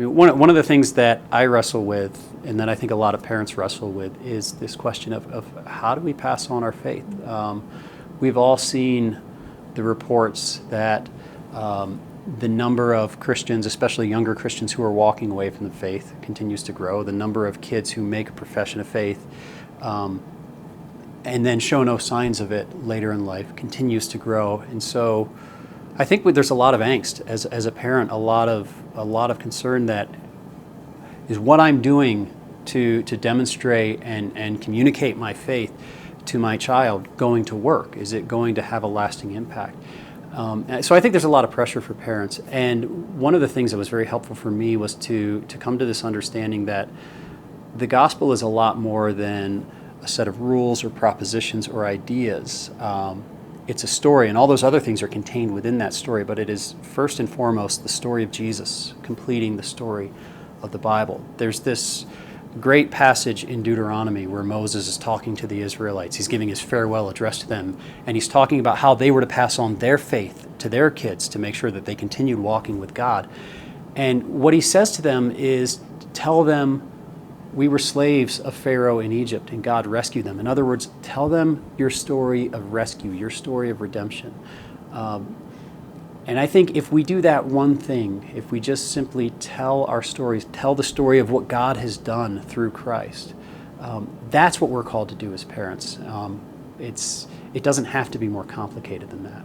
mean, one of the things that I wrestle with, and that I think a lot of parents wrestle with, is this question of how do we pass on our faith? We've all seen the reports that the number of Christians, especially younger Christians, who are walking away from the faith continues to grow. The number of kids who make a profession of faith and then show no signs of it later in life continues to grow. And so I think there's a lot of angst as a parent, a lot of concern that is what I'm doing to demonstrate and communicate my faith to my child going to work. Is it going to have a lasting impact? So I think there's a lot of pressure for parents. And one of the things that was very helpful for me was to come to this understanding that the gospel is a lot more than a set of rules or propositions or ideas. It's a story, and all those other things are contained within that story, but it is first and foremost the story of Jesus completing the story of the Bible. There's this great passage in Deuteronomy where Moses is talking to the Israelites. He's giving his farewell address to them, and he's talking about how they were to pass on their faith to their kids to make sure that they continued walking with God. And what he says to them is, tell them we were slaves of Pharaoh in Egypt and God rescued them. In other words, tell them your story of rescue, your story of redemption. And I think if we do that one thing, if we just simply tell our stories, tell the story of what God has done through Christ, that's what we're called to do as parents. It doesn't have to be more complicated than that.